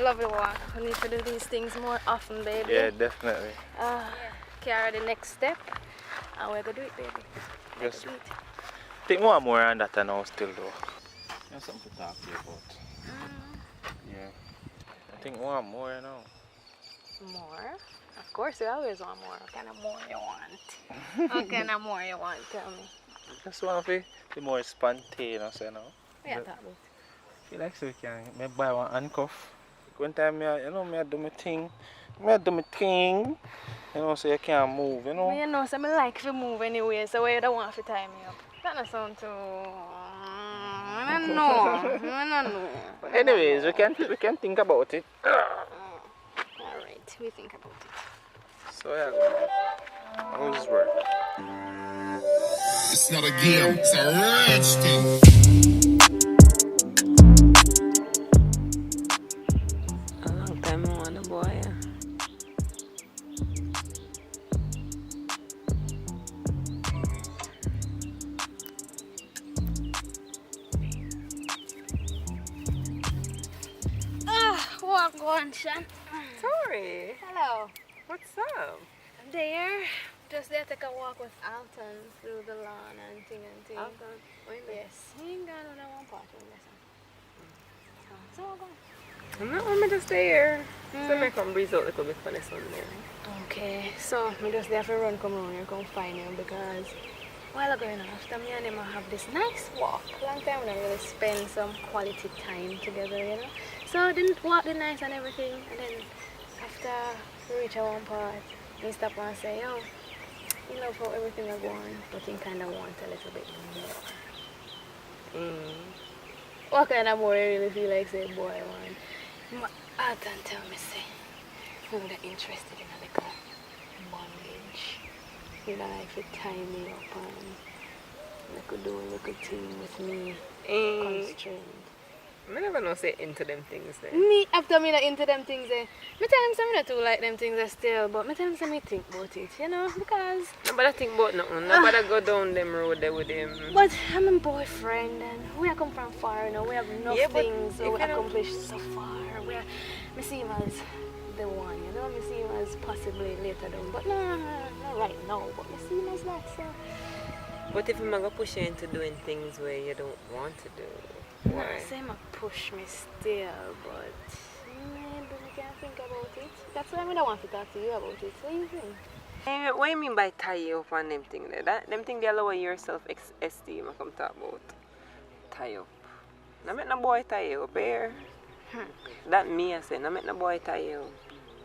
Love the walk. We need to do these things more often, baby. Yeah, definitely. Carry the next step. And we're gonna do it, baby. Just think more on that now still though. There's something to talk to you about. Yeah. I think more, you know. More? Of course, you always want more. What kind of more you want? What kind of more you want? Tell me. Just want to be more spontaneous, you know. Yeah, that would. Feel like so we can maybe buy one handcuff. One time I do my thing. You know, so you can't move, you know. You know, so I like to move anyway, so why you don't want to tie me up? That doesn't sound too... I don't know. Anyways, we can think about it. Alright, we think about it. So yeah, how's this work? It's not a game, it's a rich thing. A long time I want a boy. Walk on, Shan. Sorry. Hello. What's up? I'm there. Just there to take a walk with Alton through the lawn and thing. Alton? Yes. He ain't got another one part of this. So we're going. I'm not just there. So I come breeze out a little bit for the sun there. Okay, so I just there for run come around here, come find him because a while ago, after me and him have this nice walk. Long time we don't really spend some quality time together, So I didn't walk the nice and everything, and then after we reach a one part, he stop and say, yo, you love how everything is going, but you kind of want a little bit more. What kind of more you really feel like, say, boy, want? I don't tell me, say, you're not interested in a little bondage. You know, like to tie me up and you could do a little thing with me, constrained. I never know say into them things there. Me, after me not into them things there, me tell him some not too like them things there still, but me tell him some me think about it, because... Nobody think about nothing, nobody go down them road there with him. But I'm a boyfriend and we have come from far, we have enough things we accomplished so far. Me see him as the one, me see him as possibly later down, but no, not right now, but me see him as that, so... But if I'm going to push you into doing things where you don't want to do, why? I say him push me still, but maybe we can think about it. That's why I don't want to talk to you about it. What do you think? Hey, what do you mean by tie you up on them things there? Them things they lower your self-esteem I come talk about. Tie up. I make no boy tie you up here. That me I say, I make no boy tie you up.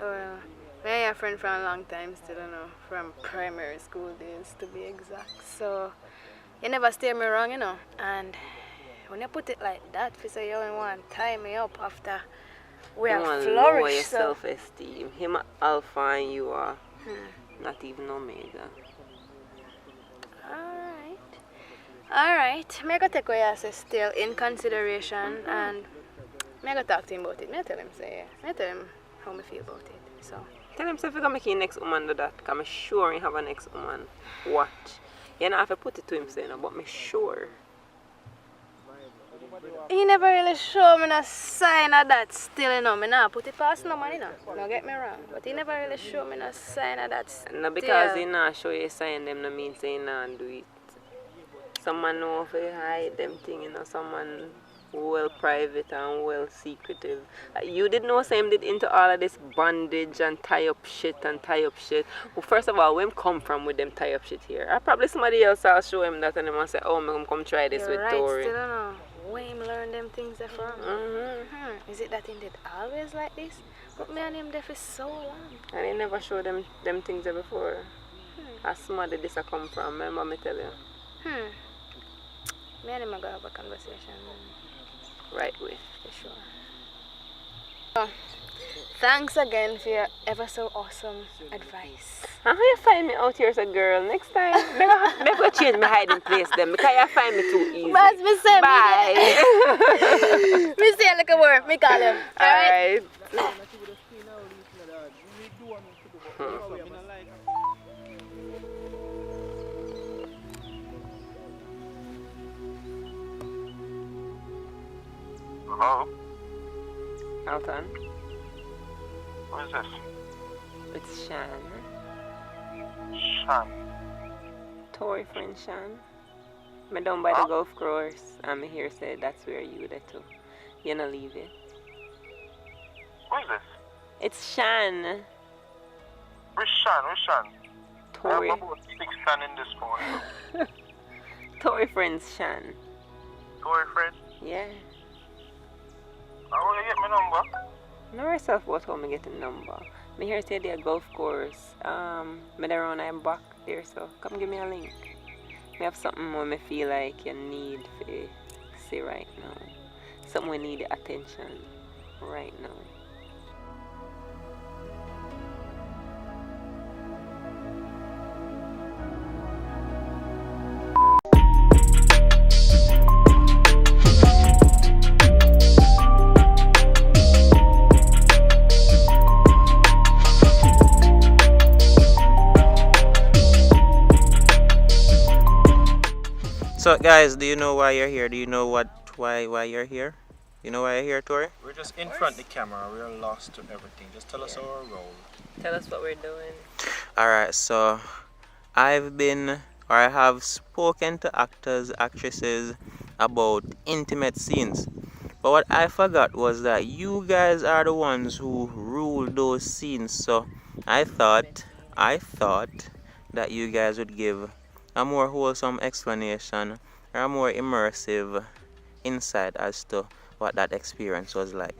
Well, we're a friend for a long time still, from primary school days to be exact. So, you never steer me wrong, and when you put it like that, you say you only want to tie me up after we have flourished. Lower your self-esteem. Him alpha and you are not even omega. Alright. I'm going to take what you say still in consideration and I'm going to talk to him about it. I tell him, I tell him how I feel about it. So. Tell him if you're going to make your next woman do that, because I'm sure you have a next woman. What? You don't have to put it to him, but I'm sure. He never really showed me a sign of that still, me not put it past no man, Don't get me wrong. But he never really showed me a sign of that still. No, because he not show you a sign, them no mean say he not do it. Someone know if you hide them thing, someone well private and well secretive. You did know same did into all of this bondage and tie up shit. Well, first of all, where come from with them tie up shit here? Probably somebody else will show him that and they must say, oh, I'm come try this with Dory. Still don't know. Where him learn them things from? Is it that he did always like this? But me and him there for so long. And he never showed them things there before. As somebody this a come from, remember me tell you? Me and him are going to have a conversation. Right way. For sure. So, thanks again for your ever so awesome advice. How you find me out here as a girl? Next time, never change my hiding place then because you find me too easy. But me say bye. Me say like a word, me call him. Alright. Hello? Alton. Who is this? It's Shan. Sean. Tory friend Shan. Me down by the golf course and me here say that's where you there too. You not leave it. Who is this? It's Shan. Which Sean? Which Sean? Tory. I have about 6 Sean in this phone. Tory friends Shan. Tory friend? Yeah. How will you get my number? Know yourself about how me get the number. Me here say the golf course. Me there around I'm back there, so come give me a link. Me have something where me feel like you need to see right now. Something we need attention right now. So guys, do you know why you're here? Do you know why you're here? You know why you're here, Tori? We're just in front of the camera. We're lost to everything. Just tell us our role. Tell us what we're doing. Alright, so I have spoken to actors, actresses about intimate scenes. But what I forgot was that you guys are the ones who rule those scenes. So I thought that you guys would give a more wholesome explanation or a more immersive insight as to what that experience was like.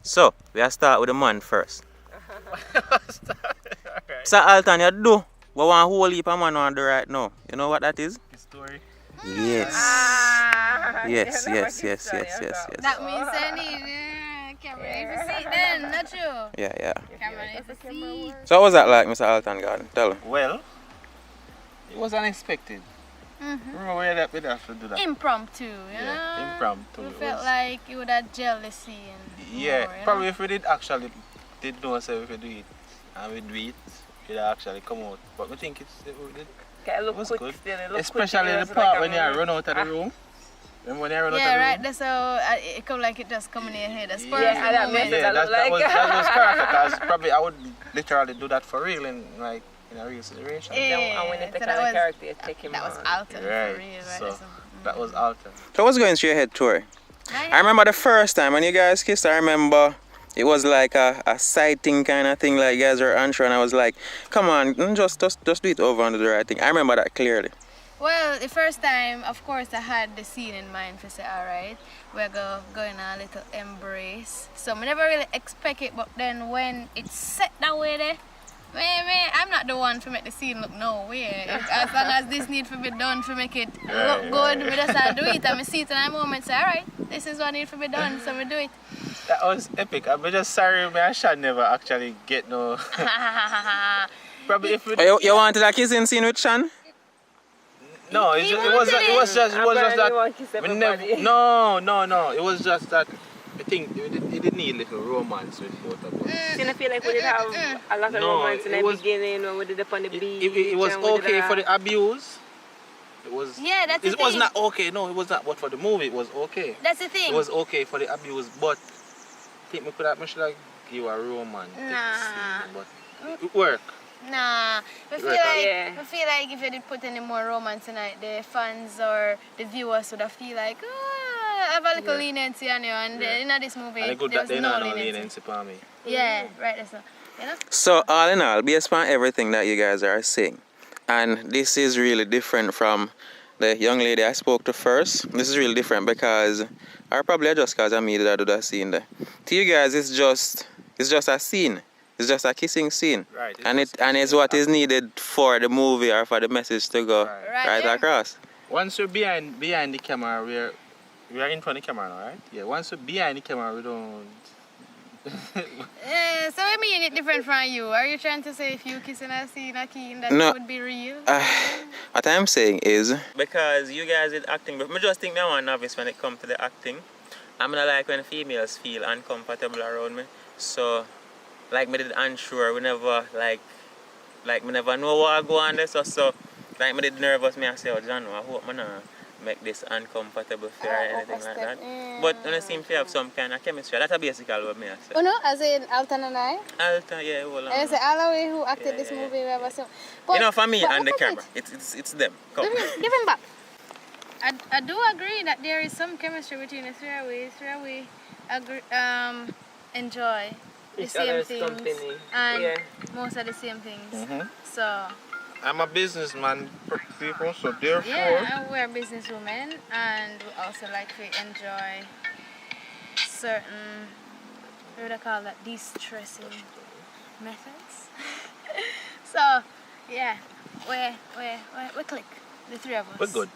So, we'll start with the man first. Alright. So, Alton, you do what one whole heap of man want to do right now. You know what that is? The story. Yes. Yes. That means I need camera if you see it then, not true. Yeah. Camera if you see. So, what was that like, Mr. Alton Garden? Tell him. Well, it was unexpected. Remember we have to do that? Impromptu, you know? Yeah, impromptu. We It felt was- like you would have gel the scene. Yeah, more, you probably know? if we did actually know so if we do it and we do it, it would actually come out. But we think it It was quick good. still. It look Especially quick, the part when you run out of the room. Remember when you run out Yeah, of the right. room? That's how it come like it just coming in your head. The spur Yeah, of the that moment. makes Yeah, it look that was like. perfect because probably I would literally do that for real in a real situation. Yeah. And when you so take that on the was- character, you take him That was on. Alton for Right, real, right? so That's that was Alton. So, what's going through your head, Tori? I remember the first time when you guys kissed, I remember it was like a sighting kind of thing, like you guys were unsure, and I was like, come on, just do it over and do the right thing. I remember that clearly. Well, the first time, of course, I had the scene in mind for say, alright, we're going on a little embrace. So I never really expect it, but then when it's set that way there, man, I'm not the one to make the scene look no way. As long as this need to be done to make it look good, we just have to do it. And I see it in a moment, say, alright, this is what need to be done, so we do it. That was epic. I'm just sorry, I should never actually get no. Probably if we. Oh, you wanted a kissing scene with Shan? No, it was just that. We never, no. It was just that. I think it did need a little romance with both of us. I feel like we did have a lot of No, romance in it the was- beginning when we did up on the beach. It was and we did okay a- for the abuse. It was. Yeah, that's the It was thing. not okay. No, it was not. But for the movie, it was okay. That's the thing. It was okay for the abuse, but I think we should have give a romantic Nah. scene, but it worked. Nah, I feel Right. like Yeah. I feel like if you did put any more romance tonight, the fans or the viewers would have feel like, have a little Yeah. leniency on you, and Yeah. in this movie, And the good there that was they no know no leniency. leniency for me. Yeah, right. That's all. You know. So, all in all, based on everything that you guys are saying, and this is really different from the young lady I spoke to first. This is really different because, or probably just because I made that do that scene there. To you guys, it's just a scene. It's just a kissing scene. Right. And it's what is needed for the movie or for the message to go Right. right yeah. across. Once we're behind the camera, we are in front of the camera now, right? Yeah. Once we're behind the camera, we don't. So I mean, it different from you. Are you trying to say if you kissing a scene, Ackeen, that No. it would be real? What I'm saying is because you guys did acting, but I just think me one novice when it comes to the acting. I'm not like when females feel uncomfortable around me. So like me did unsure, we never like me never know what I go on there. So like me did nervous, me I say, oh John, I hope me not make this uncomfortable for her or anything like that. Yeah. But you seem to have some kind of chemistry. That's basically what me I say. Oh no, as in Alton and I? Alta, yeah, hold on. I say all the way who acted this Yeah. movie. We ever saw. For me but and the look at camera, it's them. Come. Give him back. I do agree that there is some chemistry between the three of we. Three of we enjoy the Each same other's things company. and Yeah. most of the same things. Mhm. So I'm a businessman, people, so therefore. yeah, we're businesswomen and we also like to enjoy certain, what do they call that, de-stressing methods. So yeah, we click, the three of us. We're good.